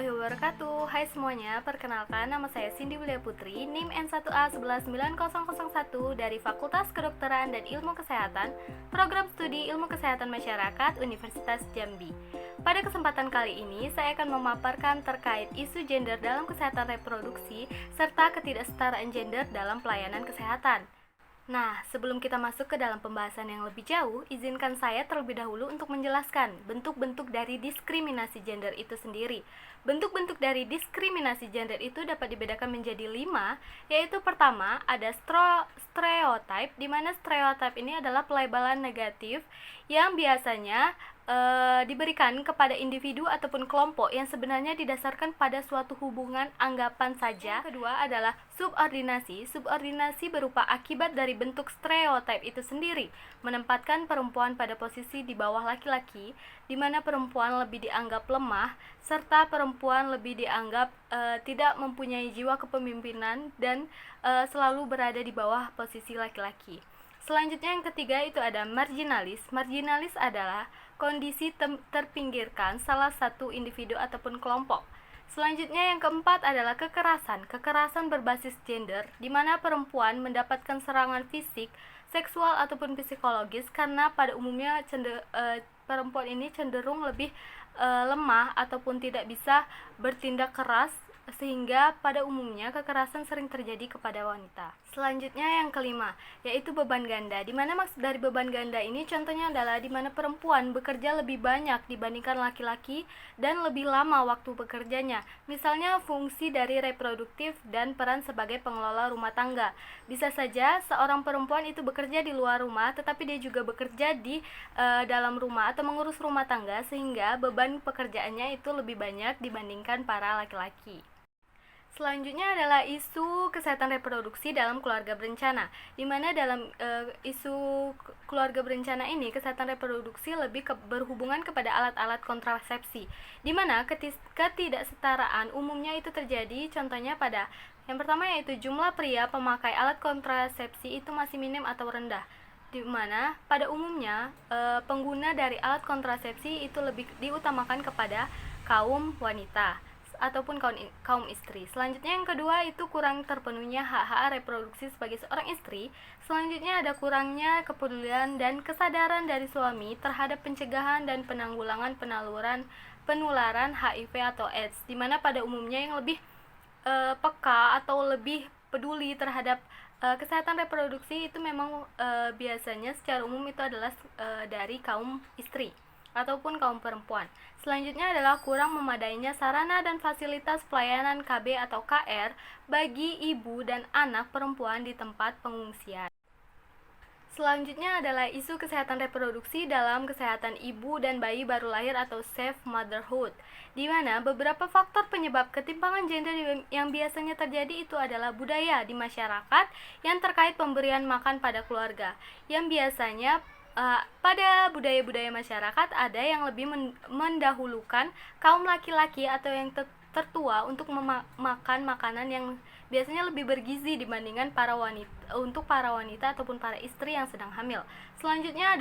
warahmatullahi wabarakatuh. Hai semuanya, perkenalkan nama saya Cindy Widya Putri, NIM N1A1190001 dari Fakultas Kedokteran dan Ilmu Kesehatan, Program Studi Ilmu Kesehatan Masyarakat, Universitas Jambi. Pada kesempatan kali ini, saya akan memaparkan terkait isu gender dalam kesehatan reproduksi serta ketidaksetaraan gender dalam pelayanan kesehatan. Nah, sebelum kita masuk ke dalam pembahasan yang lebih jauh, izinkan saya terlebih dahulu untuk menjelaskan bentuk-bentuk dari diskriminasi gender itu sendiri. Bentuk-bentuk dari diskriminasi gender itu dapat dibedakan menjadi 5, yaitu pertama, ada stereotype, di mana stereotype ini adalah pelabelan negatif yang biasanya diberikan kepada individu ataupun kelompok yang sebenarnya didasarkan pada suatu hubungan anggapan saja. Yang kedua adalah subordinasi. Subordinasi berupa akibat dari bentuk stereotype itu sendiri, menempatkan perempuan pada posisi di bawah laki-laki, di mana perempuan lebih dianggap lemah, serta perempuan lebih dianggap tidak mempunyai jiwa kepemimpinan dan selalu berada di bawah posisi laki-laki. Selanjutnya yang ketiga itu ada marginalis. Marginalis adalah kondisi terpinggirkan salah satu individu ataupun kelompok. Selanjutnya yang keempat adalah kekerasan. Kekerasan berbasis gender, di mana perempuan mendapatkan serangan fisik, seksual ataupun psikologis karena pada umumnya perempuan ini cenderung lebih lemah ataupun tidak bisa bertindak keras, sehingga pada umumnya kekerasan sering terjadi kepada wanita. Selanjutnya yang kelima, yaitu beban ganda. Di mana maksud dari beban ganda ini contohnya adalah di mana perempuan bekerja lebih banyak dibandingkan laki-laki dan lebih lama waktu bekerjanya. Misalnya fungsi dari reproduktif dan peran sebagai pengelola rumah tangga. Bisa saja seorang perempuan itu bekerja di luar rumah, tetapi dia juga bekerja di dalam rumah atau mengurus rumah tangga, sehingga beban pekerjaannya itu lebih banyak dibandingkan para laki-laki. Selanjutnya adalah isu kesehatan reproduksi dalam keluarga berencana, di mana dalam isu keluarga berencana ini kesehatan reproduksi lebih berhubungan kepada alat-alat kontrasepsi, di mana ketidaksetaraan umumnya itu terjadi contohnya pada yang pertama yaitu jumlah pria pemakai alat kontrasepsi itu masih minim atau rendah, di mana pada umumnya pengguna dari alat kontrasepsi itu lebih diutamakan kepada kaum wanita ataupun kaum istri. Selanjutnya yang kedua itu kurang terpenuhnya hak-hak reproduksi sebagai seorang istri. Selanjutnya ada kurangnya kepedulian dan kesadaran dari suami terhadap pencegahan dan penanggulangan penularan HIV atau AIDS, di mana pada umumnya yang lebih peka atau lebih peduli terhadap kesehatan reproduksi itu memang biasanya secara umum itu adalah dari kaum istri ataupun kaum perempuan. Selanjutnya adalah kurang memadainya sarana dan fasilitas pelayanan KB atau KR bagi ibu dan anak perempuan di tempat pengungsian. Selanjutnya adalah isu kesehatan reproduksi dalam kesehatan ibu dan bayi baru lahir atau safe motherhood, di mana beberapa faktor penyebab ketimpangan gender yang biasanya terjadi itu adalah budaya di masyarakat yang terkait pemberian makan pada keluarga, yang biasanya pada budaya-budaya masyarakat ada yang lebih mendahulukan kaum laki-laki atau yang tertua untuk memakan makanan yang biasanya lebih bergizi dibandingkan para wanita ataupun para istri yang sedang hamil. Selanjutnya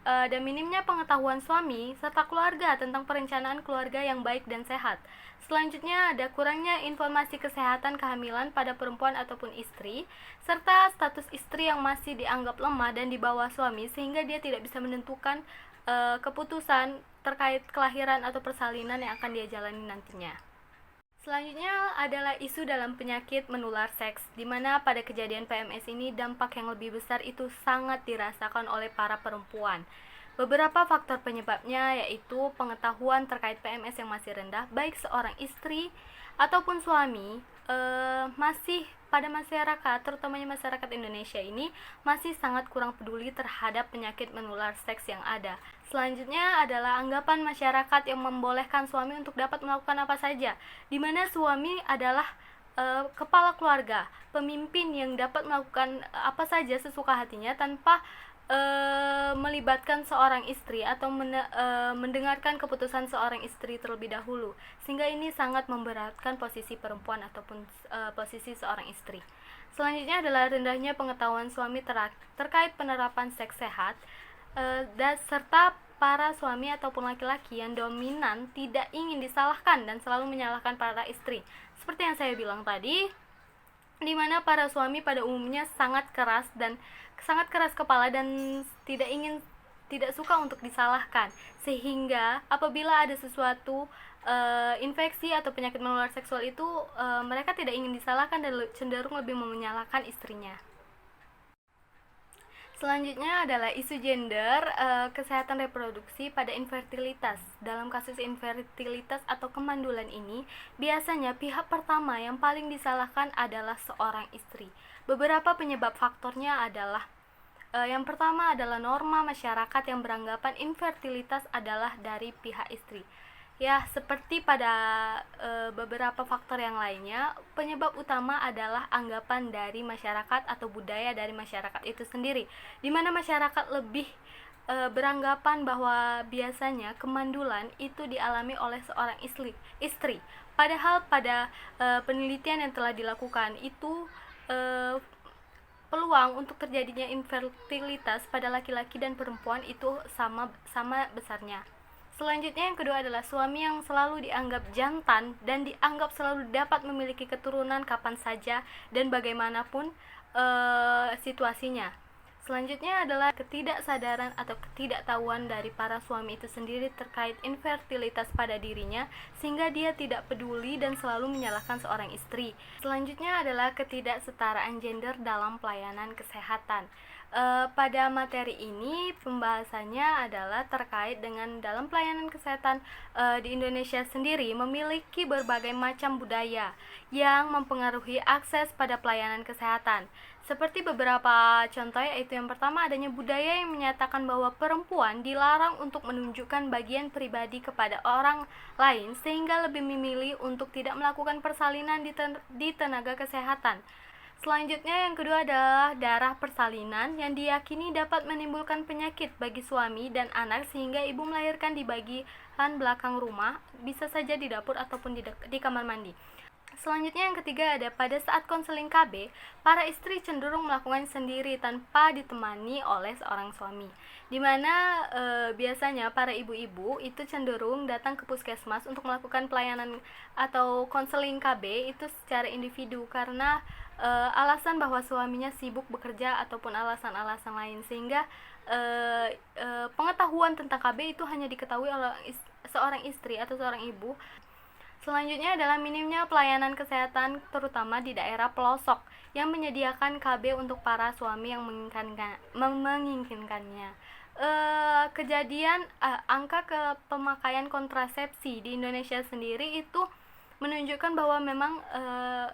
ada minimnya pengetahuan suami serta keluarga tentang perencanaan keluarga yang baik dan sehat. Selanjutnya ada kurangnya informasi kesehatan kehamilan pada perempuan ataupun istri, serta status istri yang masih dianggap lemah dan di bawah suami sehingga dia tidak bisa menentukan keputusan terkait kelahiran atau persalinan yang akan dia jalani nantinya. Selanjutnya adalah isu dalam penyakit menular seks, di mana pada kejadian PMS ini dampak yang lebih besar itu sangat dirasakan oleh para perempuan. Beberapa faktor penyebabnya yaitu pengetahuan terkait PMS yang masih rendah, baik seorang istri ataupun suami masih pada masyarakat, terutamanya masyarakat Indonesia ini masih sangat kurang peduli terhadap penyakit menular seks yang ada. Selanjutnya adalah anggapan masyarakat yang membolehkan suami untuk dapat melakukan apa saja, di mana suami adalah kepala keluarga, pemimpin yang dapat melakukan apa saja sesuka hatinya tanpa melibatkan seorang istri atau mendengarkan keputusan seorang istri terlebih dahulu, sehingga ini sangat memberatkan posisi perempuan ataupun posisi seorang istri. Selanjutnya adalah rendahnya pengetahuan suami terkait penerapan seks sehat dan serta para suami ataupun laki-laki yang dominan tidak ingin disalahkan dan selalu menyalahkan para istri. Seperti yang saya bilang tadi, di mana para suami pada umumnya sangat keras kepala dan tidak suka untuk disalahkan, sehingga apabila ada sesuatu infeksi atau penyakit menular seksual itu mereka tidak ingin disalahkan dan cenderung lebih menyalahkan istrinya. Selanjutnya adalah isu gender, kesehatan reproduksi pada infertilitas. Dalam kasus infertilitas atau kemandulan ini, biasanya pihak pertama yang paling disalahkan adalah seorang istri. Beberapa penyebab faktornya adalah yang pertama adalah norma masyarakat yang beranggapan infertilitas adalah dari pihak istri. Ya, seperti pada beberapa faktor yang lainnya, penyebab utama adalah anggapan dari masyarakat atau budaya dari masyarakat itu sendiri, di mana masyarakat lebih beranggapan bahwa biasanya kemandulan itu dialami oleh seorang istri. Padahal pada penelitian yang telah dilakukan itu peluang untuk terjadinya infertilitas pada laki-laki dan perempuan itu sama besarnya. Selanjutnya yang kedua adalah suami yang selalu dianggap jantan dan dianggap selalu dapat memiliki keturunan kapan saja dan bagaimanapun situasinya. Selanjutnya adalah ketidaksadaran atau ketidaktahuan dari para suami itu sendiri terkait infertilitas pada dirinya, sehingga dia tidak peduli dan selalu menyalahkan seorang istri. Selanjutnya adalah ketidaksetaraan gender dalam pelayanan kesehatan. Pada materi ini pembahasannya adalah terkait dengan dalam pelayanan kesehatan di Indonesia sendiri memiliki berbagai macam budaya yang mempengaruhi akses pada pelayanan kesehatan. Seperti beberapa contoh, yaitu yang pertama adanya budaya yang menyatakan bahwa perempuan dilarang untuk menunjukkan bagian pribadi kepada orang lain, sehingga lebih memilih untuk tidak melakukan persalinan di tenaga kesehatan. Selanjutnya yang kedua adalah darah persalinan yang diyakini dapat menimbulkan penyakit bagi suami dan anak, sehingga ibu melahirkan di bagian belakang rumah, bisa saja di dapur ataupun di kamar mandi. Selanjutnya yang ketiga ada pada saat konseling KB, para istri cenderung melakukan sendiri tanpa ditemani oleh seorang suami, dimana biasanya para ibu-ibu itu cenderung datang ke puskesmas untuk melakukan pelayanan atau konseling KB itu secara individu karena alasan bahwa suaminya sibuk bekerja ataupun alasan-alasan lain, sehingga pengetahuan tentang KB itu hanya diketahui oleh seorang istri atau seorang ibu. Selanjutnya adalah minimnya pelayanan kesehatan terutama di daerah pelosok yang menyediakan KB untuk para suami yang menginginkannya. Kejadian angka pemakaian kontrasepsi di Indonesia sendiri itu menunjukkan bahwa memang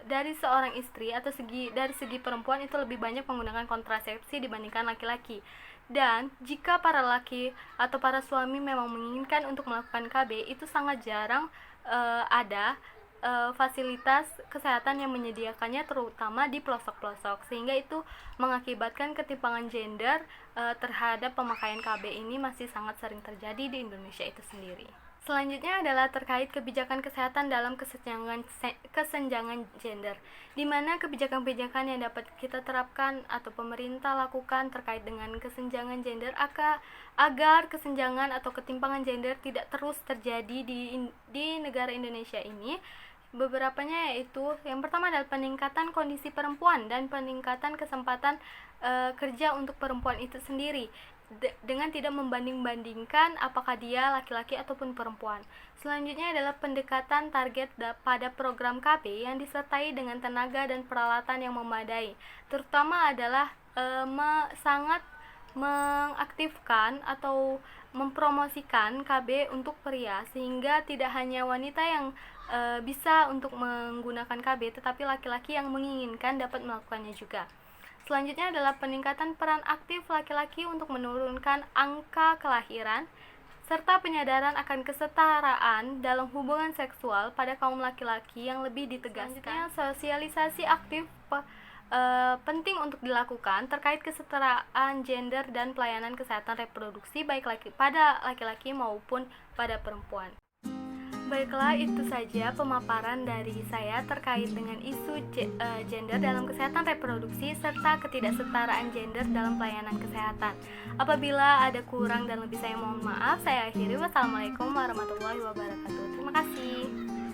dari seorang istri atau dari segi perempuan itu lebih banyak menggunakan kontrasepsi dibandingkan laki-laki. Dan jika para laki atau para suami memang menginginkan untuk melakukan KB, itu sangat jarang ada fasilitas kesehatan yang menyediakannya, terutama di pelosok-pelosok, sehingga itu mengakibatkan ketimpangan gender terhadap pemakaian KB ini masih sangat sering terjadi di Indonesia itu sendiri. Selanjutnya adalah terkait kebijakan kesehatan dalam kesenjangan gender, di mana kebijakan-kebijakan yang dapat kita terapkan atau pemerintah lakukan terkait dengan kesenjangan gender agar kesenjangan atau ketimpangan gender tidak terus terjadi di negara Indonesia ini. Beberapanya yaitu yang pertama adalah peningkatan kondisi perempuan dan peningkatan kesempatan kerja untuk perempuan itu sendiri, dengan tidak membanding-bandingkan apakah dia laki-laki ataupun perempuan. Selanjutnya adalah pendekatan target pada program KB yang disertai dengan tenaga dan peralatan yang memadai, terutama adalah sangat mengaktifkan atau mempromosikan KB untuk pria, sehingga tidak hanya wanita yang bisa untuk menggunakan KB, tetapi laki-laki yang menginginkan dapat melakukannya juga. Selanjutnya adalah peningkatan peran aktif laki-laki untuk menurunkan angka kelahiran, serta penyadaran akan kesetaraan dalam hubungan seksual pada kaum laki-laki yang lebih ditegaskan. Sosialisasi aktif penting untuk dilakukan terkait kesetaraan gender dan pelayanan kesehatan reproduksi baik pada laki-laki maupun pada perempuan. Baiklah, itu saja pemaparan dari saya terkait dengan isu gender dalam kesehatan reproduksi serta ketidaksetaraan gender dalam pelayanan kesehatan. Apabila ada kurang dan lebih saya mohon maaf. Saya akhiri. Wassalamualaikum warahmatullahi wabarakatuh. Terima kasih.